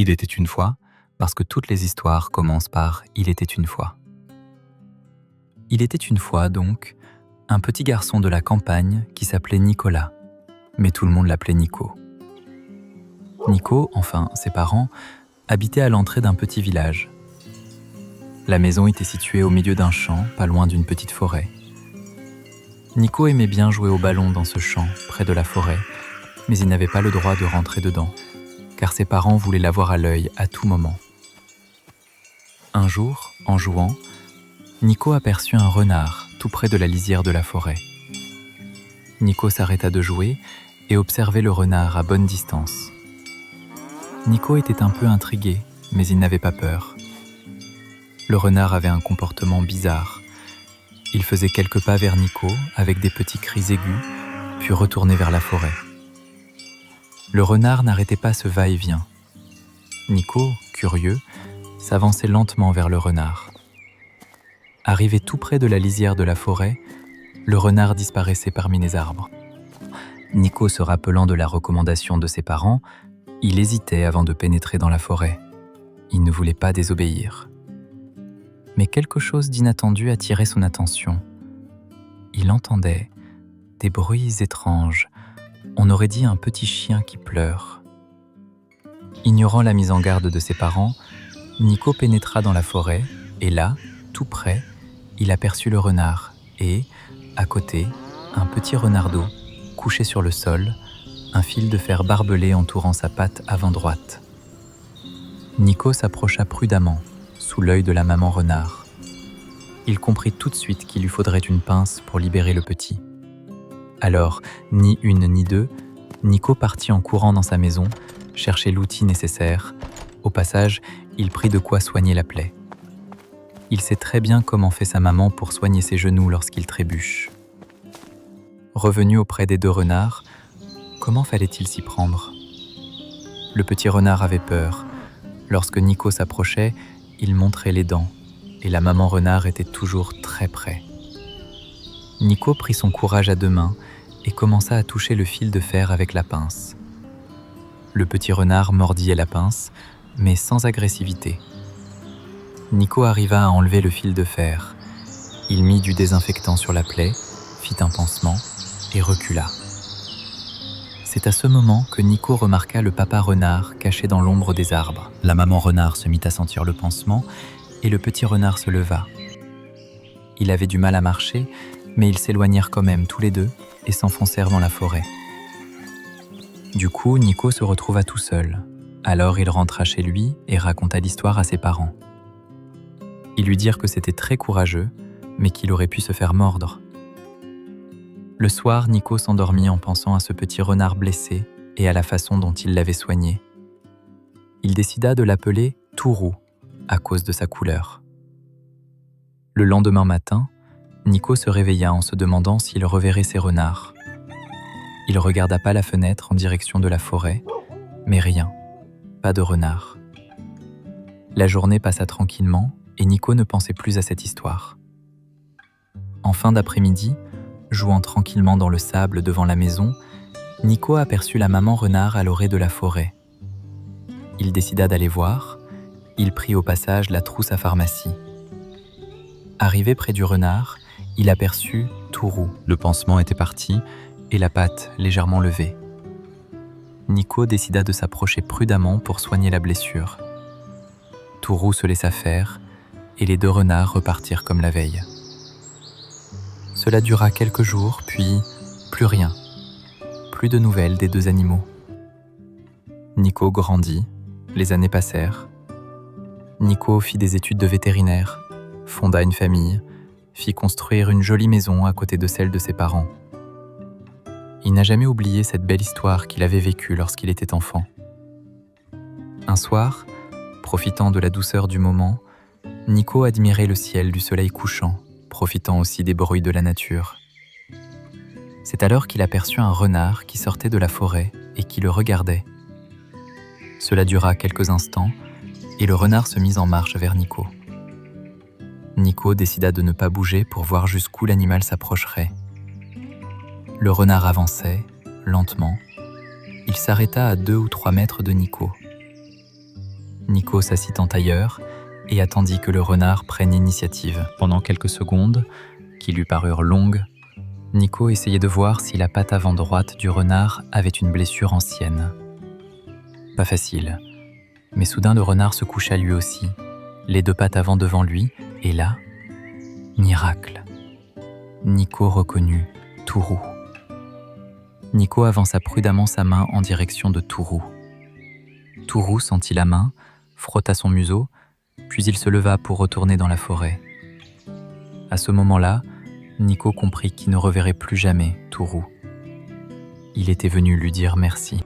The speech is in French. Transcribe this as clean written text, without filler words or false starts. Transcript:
Il était une fois, parce que toutes les histoires commencent par « il était une fois ». Il était une fois, donc, un petit garçon de la campagne qui s'appelait Nicolas, mais tout le monde l'appelait Nico. Nico, enfin ses parents, habitaient à l'entrée d'un petit village. La maison était située au milieu d'un champ, pas loin d'une petite forêt. Nico aimait bien jouer au ballon dans ce champ, près de la forêt, mais il n'avait pas le droit de rentrer dedans, car ses parents voulaient l'avoir à l'œil à tout moment. Un jour, en jouant, Nico aperçut un renard tout près de la lisière de la forêt. Nico s'arrêta de jouer et observait le renard à bonne distance. Nico était un peu intrigué, mais il n'avait pas peur. Le renard avait un comportement bizarre. Il faisait quelques pas vers Nico avec des petits cris aigus, puis retournait vers la forêt. Le renard n'arrêtait pas ce va-et-vient. Nico, curieux, s'avançait lentement vers le renard. Arrivé tout près de la lisière de la forêt, le renard disparaissait parmi les arbres. Nico, se rappelant de la recommandation de ses parents, il hésitait avant de pénétrer dans la forêt. Il ne voulait pas désobéir. Mais quelque chose d'inattendu attirait son attention. Il entendait des bruits étranges. On aurait dit un petit chien qui pleure. Ignorant la mise en garde de ses parents, Nico pénétra dans la forêt et là, tout près, il aperçut le renard et, à côté, un petit renardeau, couché sur le sol, un fil de fer barbelé entourant sa patte avant droite. Nico s'approcha prudemment, sous l'œil de la maman renard. Il comprit tout de suite qu'il lui faudrait une pince pour libérer le petit. Alors, ni une ni deux, Nico partit en courant dans sa maison, chercher l'outil nécessaire. Au passage, il prit de quoi soigner la plaie. Il sait très bien comment fait sa maman pour soigner ses genoux lorsqu'il trébuche. Revenu auprès des deux renards, comment fallait-il s'y prendre ? Le petit renard avait peur. Lorsque Nico s'approchait, il montrait les dents, et la maman renard était toujours très près. Nico prit son courage à deux mains et commença à toucher le fil de fer avec la pince. Le petit renard mordillait la pince, mais sans agressivité. Nico arriva à enlever le fil de fer. Il mit du désinfectant sur la plaie, fit un pansement et recula. C'est à ce moment que Nico remarqua le papa renard caché dans l'ombre des arbres. La maman renard se mit à sentir le pansement et le petit renard se leva. Il avait du mal à marcher, mais ils s'éloignèrent quand même tous les deux et s'enfoncèrent dans la forêt. Du coup, Nico se retrouva tout seul. Alors il rentra chez lui et raconta l'histoire à ses parents. Ils lui dirent que c'était très courageux, mais qu'il aurait pu se faire mordre. Le soir, Nico s'endormit en pensant à ce petit renard blessé et à la façon dont il l'avait soigné. Il décida de l'appeler Tourou, à cause de sa couleur. Le lendemain matin, Nico se réveilla en se demandant s'il reverrait ses renards. Il regarda pas la fenêtre en direction de la forêt, mais rien, pas de renard. La journée passa tranquillement et Nico ne pensait plus à cette histoire. En fin d'après-midi, jouant tranquillement dans le sable devant la maison, Nico aperçut la maman renard à l'orée de la forêt. Il décida d'aller voir. Il prit au passage la trousse à pharmacie. Arrivé près du renard, il aperçut Tourou. Le pansement était parti et la patte légèrement levée. Nico décida de s'approcher prudemment pour soigner la blessure. Tourou se laissa faire et les deux renards repartirent comme la veille. Cela dura quelques jours, puis plus rien. Plus de nouvelles des deux animaux. Nico grandit, les années passèrent. Nico fit des études de vétérinaire, fonda une famille, fit construire une jolie maison à côté de celle de ses parents. Il n'a jamais oublié cette belle histoire qu'il avait vécue lorsqu'il était enfant. Un soir, profitant de la douceur du moment, Nico admirait le ciel du soleil couchant, profitant aussi des bruits de la nature. C'est alors qu'il aperçut un renard qui sortait de la forêt et qui le regardait. Cela dura quelques instants et le renard se mit en marche vers Nico. Nico décida de ne pas bouger pour voir jusqu'où l'animal s'approcherait. Le renard avançait, lentement. Il s'arrêta à 2 ou 3 mètres de Nico. Nico s'assit en tailleur et attendit que le renard prenne l'initiative. Pendant quelques secondes, qui lui parurent longues, Nico essayait de voir si la patte avant droite du renard avait une blessure ancienne. Pas facile, mais soudain le renard se coucha lui aussi, les deux pattes avant devant lui, et là, miracle. Nico reconnut Tourou. Nico avança prudemment sa main en direction de Tourou. Tourou sentit la main, frotta son museau, puis il se leva pour retourner dans la forêt. À ce moment-là, Nico comprit qu'il ne reverrait plus jamais Tourou. Il était venu lui dire merci.